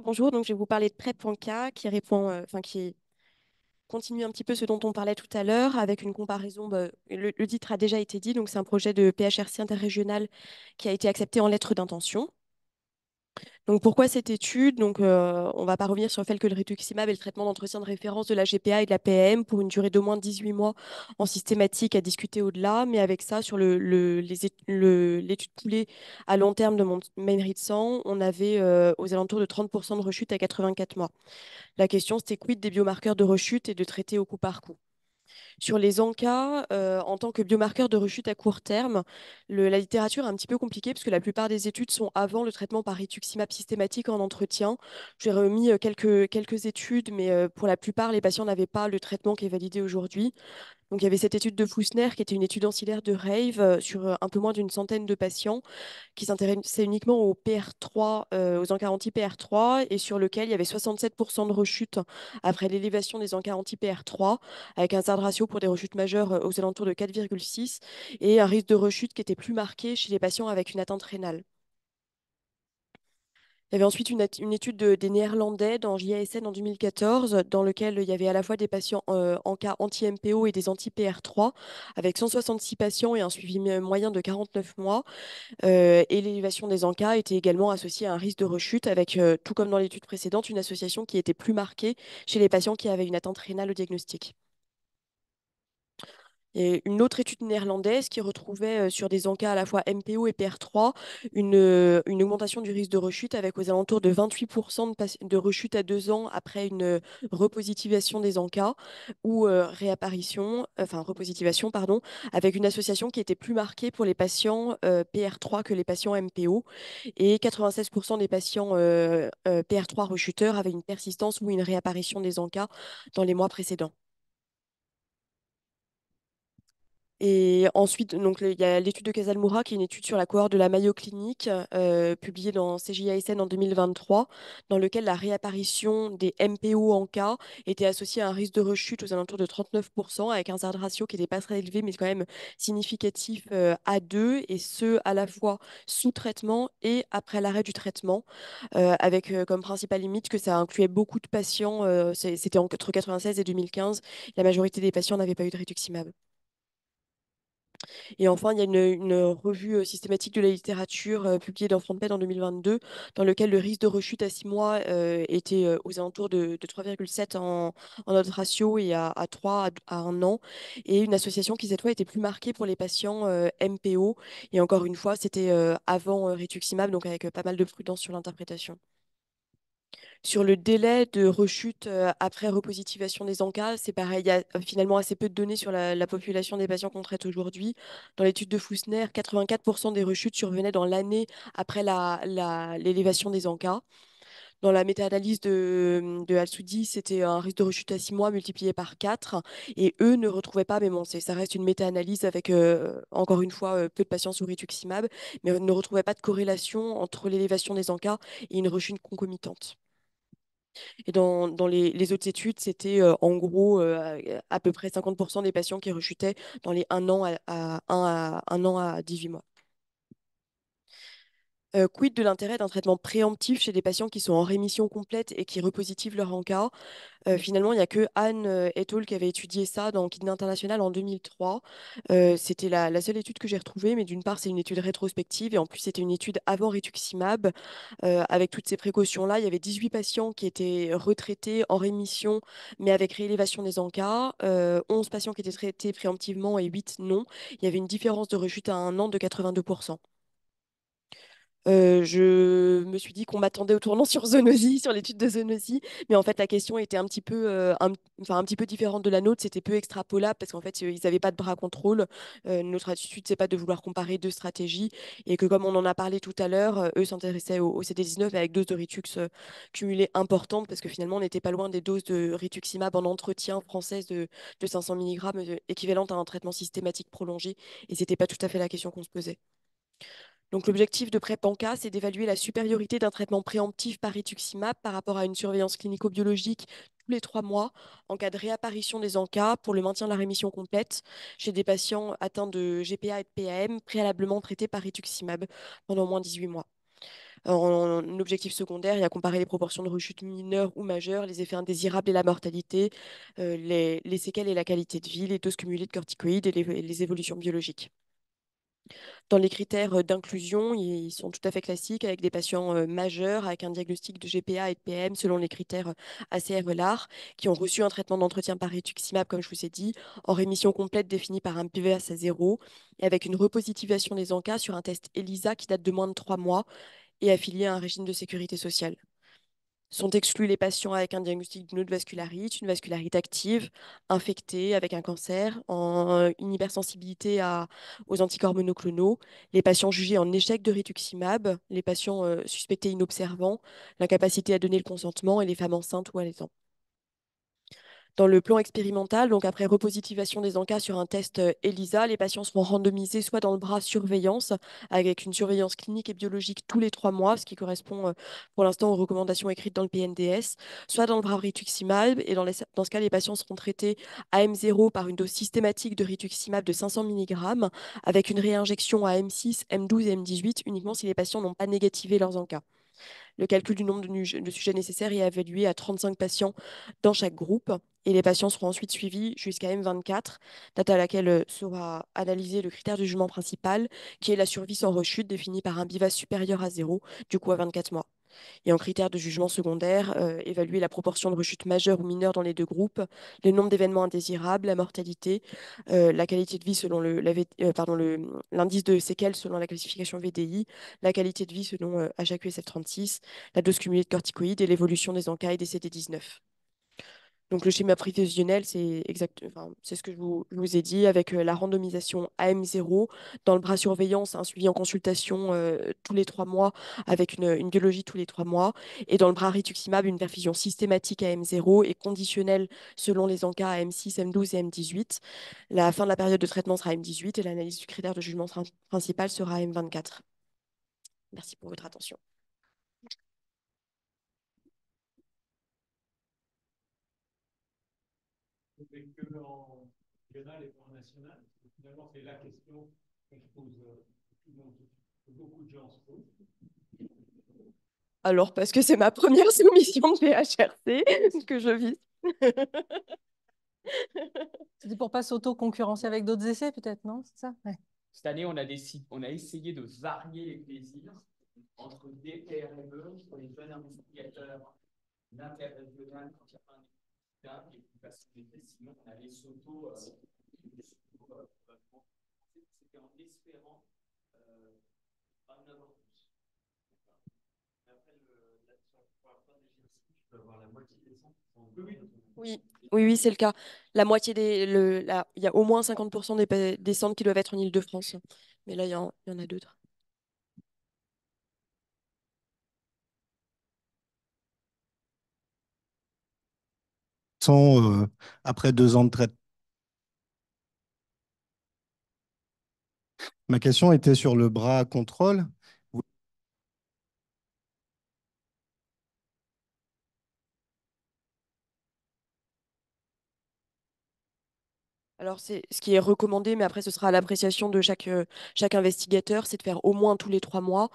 Bonjour, donc je vais vous parler de PrEP.K qui répond, qui continue un petit peu ce dont on parlait tout à l'heure avec une comparaison. Le titre a déjà été dit, donc c'est un projet de PHRC interrégional qui a été accepté en lettre d'intention. Donc pourquoi cette étude? On ne va pas revenir sur le fait que le rituximab est le traitement d'entretien de référence de la GPA et de la PAM pour une durée d'au moins 18 mois en systématique à discuter au-delà, mais avec ça, sur l'étude poolée à long terme de mon Main 100, on avait aux alentours de 30% de rechute à 84 mois. La question, c'était quid des biomarqueurs de rechute et de traiter au coup par coup. Sur les ANCA, en tant que biomarqueur de rechute à court terme, la littérature est un petit peu compliquée parce que la plupart des études sont avant le traitement par rituximab systématique en entretien. J'ai remis quelques études, mais pour la plupart, les patients n'avaient pas le traitement qui est validé aujourd'hui. Donc, il y avait cette étude de Foussner qui était une étude ancillaire de RAVE sur un peu moins d'une centaine de patients qui s'intéressait uniquement au PR3, aux encarts anti-PR3, et sur lequel il y avait 67% de rechute après l'élévation des encarts anti-PR3, avec un hazard ratio pour des rechutes majeures aux alentours de 4,6, et un risque de rechute qui était plus marqué chez les patients avec une atteinte rénale. Il y avait ensuite une étude des Néerlandais dans JASN en 2014, dans lequel il y avait à la fois des patients en cas anti-MPO et des anti-PR3, avec 166 patients et un suivi moyen de 49 mois. Et l'élévation des ANCA était également associée à un risque de rechute, avec, tout comme dans l'étude précédente, une association qui était plus marquée chez les patients qui avaient une atteinte rénale au diagnostic. Et une autre étude néerlandaise qui retrouvait sur des encas à la fois MPO et PR3 une augmentation du risque de rechute avec aux alentours de 28% de rechute à 2 ans après une repositivation des encas ou repositivation, pardon, avec une association qui était plus marquée pour les patients PR3 que les patients MPO. Et 96% des patients PR3 rechuteurs avaient une persistance ou une réapparition des encas dans les mois précédents. Et ensuite, il y a l'étude de Casalmoura, qui est une étude sur la cohorte de la Mayo Clinique, publiée dans CJASN en 2023, dans lequel la réapparition des MPO en cas était associée à un risque de rechute aux alentours de 39%, avec un hazard ratio qui n'était pas très élevé, mais quand même significatif à 2, et ce, à la fois sous traitement et après l'arrêt du traitement, avec comme principale limite que ça incluait beaucoup de patients, c'était entre 96 et 2015, la majorité des patients n'avaient pas eu de rituximab. Et enfin, il y a une revue systématique de la littérature publiée dans FrontPed en 2022, dans lequel le risque de rechute à 6 mois était aux alentours de 3,7 en notre ratio et à 3 à 1 an. Et une association qui, cette fois, était plus marquée pour les patients MPO. Et encore une fois, c'était avant rituximab, donc avec pas mal de prudence sur l'interprétation. Sur le délai de rechute après repositivation des ANCA, c'est pareil, il y a finalement assez peu de données sur la population des patients qu'on traite aujourd'hui. Dans l'étude de Foussner, 84% des rechutes survenaient dans l'année après l'élévation des ANCA. Dans la méta-analyse de Al-Soudi, c'était un risque de rechute à 6 mois multiplié par 4. Et eux ne retrouvaient pas, mais bon, ça reste une méta-analyse avec, encore une fois, peu de patients sous rituximab, mais ne retrouvaient pas de corrélation entre l'élévation des ANCA et une rechute concomitante. Et dans les autres études, c'était en gros à peu près 50% des patients qui rechutaient dans les 1 an à 18 mois. Quid de l'intérêt d'un traitement préemptif chez des patients qui sont en rémission complète et qui repositivent leur ANCA? Finalement, il n'y a que Anne et al. Qui avait étudié ça dans Kidney International en 2003. C'était la seule étude que j'ai retrouvée, mais d'une part, c'est une étude rétrospective et en plus, c'était une étude avant rituximab. Avec toutes ces précautions-là, il y avait 18 patients qui étaient retraités en rémission, mais avec réélévation des ANCA, 11 patients qui étaient traités préemptivement et 8 non. Il y avait une différence de rechute à 1 an de 82%. Je me suis dit qu'on m'attendait au tournant sur zoonosie, sur l'étude de zoonosie, mais en fait la question était un petit peu, un petit peu différente de la nôtre. C'était peu extrapolable parce qu'en fait ils n'avaient pas de bras contrôle. Notre attitude c'est pas de vouloir comparer deux stratégies et que comme on en a parlé tout à l'heure, eux s'intéressaient au CD19 avec dose de Ritux cumulée importante parce que finalement on n'était pas loin des doses de rituximab en entretien française de 500 mg équivalente à un traitement systématique prolongé, et c'était pas tout à fait la question qu'on se posait. Donc l'objectif de PrEP-en-cas, c'est d'évaluer la supériorité d'un traitement préemptif par rituximab par rapport à une surveillance clinico-biologique tous les 3 mois en cas de réapparition des ANCA pour le maintien de la rémission complète chez des patients atteints de GPA et de PAM préalablement traités par rituximab pendant au moins 18 mois. En objectif secondaire, il y a comparé les proportions de rechute mineures ou majeures, les effets indésirables et la mortalité, les séquelles et la qualité de vie, les doses cumulées de corticoïdes et les évolutions biologiques. Dans les critères d'inclusion, ils sont tout à fait classiques avec des patients majeurs avec un diagnostic de GPA et de PM selon les critères ACR-LAR qui ont reçu un traitement d'entretien par rituximab, comme je vous ai dit, en rémission complète définie par un PVS à 0 et avec une repositivation des ANCA sur un test ELISA qui date de moins de 3 mois et affilié à un régime de sécurité sociale. Sont exclus les patients avec un diagnostic d'une autre vascularite, une vascularite active, infectée avec un cancer, une hypersensibilité aux anticorps monoclonaux, les patients jugés en échec de rituximab, les patients suspectés inobservants, l'incapacité à donner le consentement et les femmes enceintes ou allaitantes. Dans le plan expérimental, donc après repositivation des ANCA sur un test ELISA, les patients seront randomisés soit dans le bras surveillance, avec une surveillance clinique et biologique tous les 3 mois, ce qui correspond pour l'instant aux recommandations écrites dans le PNDS, soit dans le bras rituximab, et dans ce cas, les patients seront traités à M0 par une dose systématique de rituximab de 500 mg, avec une réinjection à M6, M12 et M18 uniquement si les patients n'ont pas négativé leurs ANCA. Le calcul du nombre de sujets nécessaires est évalué à 35 patients dans chaque groupe et les patients seront ensuite suivis jusqu'à M24, date à laquelle sera analysé le critère du jugement principal, qui est la survie sans rechute définie par un BIVAS supérieur à 0, du coup à 24 mois. Et en critère de jugement secondaire, évaluer la proportion de rechutes majeures ou mineures dans les deux groupes, le nombre d'événements indésirables, la mortalité, la qualité de vie selon l'indice de séquelles selon la classification VDI, la qualité de vie selon HAQ-SF36, la dose cumulée de corticoïdes et l'évolution des ANCA et des CD19. Donc le schéma prévisionnel, c'est ce que je vous ai dit, avec la randomisation AM0 dans le bras surveillance, un suivi en consultation tous les 3 mois, avec une biologie tous les 3 mois, et dans le bras rituximab, une perfusion systématique à M0 et conditionnelle selon les ANCA à M6, M12 et M18. La fin de la période de traitement sera M18 et l'analyse du critère de jugement principal sera M24. Merci pour votre attention. Et que en régional et en national, finalement, c'est la question que je pose, que beaucoup de gens se posent. Alors, parce que c'est ma première soumission de PHRC que je vis. C'était pour pas s'auto-concurrencer avec d'autres essais, peut-être, non? C'est ça? Ouais. Cette année, on a essayé de varier les plaisirs entre des PRME pour les jeunes investigateurs, l'interrégional quand il n'y a pas un étudiant, et puis parce que sinon on allait c'était en espérant pas en avoir plus. Après, pour la fin des GRC, tu peux avoir la moitié des centres. Oui, oui, oui, c'est le cas. La moitié il y a au moins 50% des centres qui doivent être en Île-de-France. Mais là, il y en a d'autres. Sont après 2 ans de traitement. Ma question était sur le bras contrôle. Alors, c'est ce qui est recommandé, mais après, ce sera à l'appréciation de chaque investigateur, c'est de faire au moins tous les 3 mois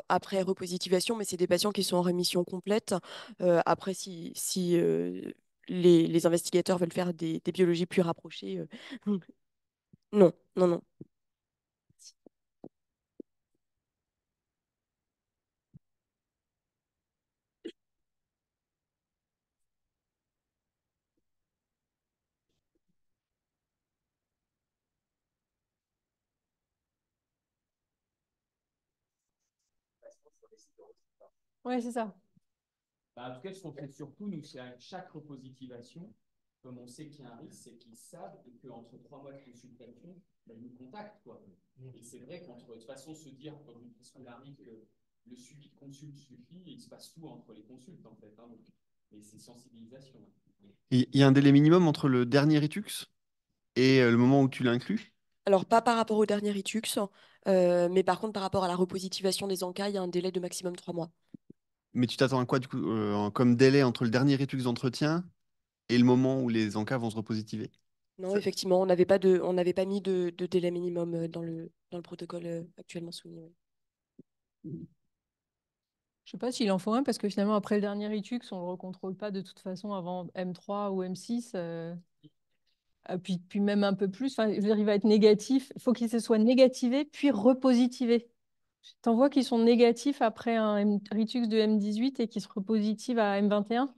après repositivation, mais c'est des patients qui sont en rémission complète. Après, si les investigateurs veulent faire des biologies plus rapprochées, non, non, non. Ouais, c'est ça. Bah, en tout cas, ce qu'on fait surtout, nous, c'est à chaque repositivation, comme on sait qu'il y a un risque, c'est qu'ils savent et qu'entre 3 mois de consultation, bah, ils nous contactent, quoi. Et c'est vrai qu'entre, de toute façon, se dire, comme une scolarité, que le suivi de consulte suffit, il se passe tout entre les consultes, en fait. Hein, donc, et c'est sensibilisation. Il y a un délai minimum entre le dernier Ritux et le moment où tu l'inclus? Alors, pas par rapport au dernier Ritux, mais par contre, par rapport à la repositivation des ANCA, il y a un délai de maximum 3 mois. Mais tu t'attends à quoi, du coup, comme délai entre le dernier Ritux d'entretien et le moment où les encas vont se repositiver? Non, Ça- effectivement, on n'avait pas mis de délai minimum dans le protocole actuellement soumis. Ouais. Je sais pas s'il en faut un, parce que finalement, après le dernier Ritux, on le recontrôle pas de toute façon avant M3 ou M6. Puis même un peu plus, enfin, je veux dire, il va être négatif. Il faut qu'il se soit négativé, puis repositivé. T'en vois qui sont négatifs après un Ritux de M18 et qui se repositivent à M21?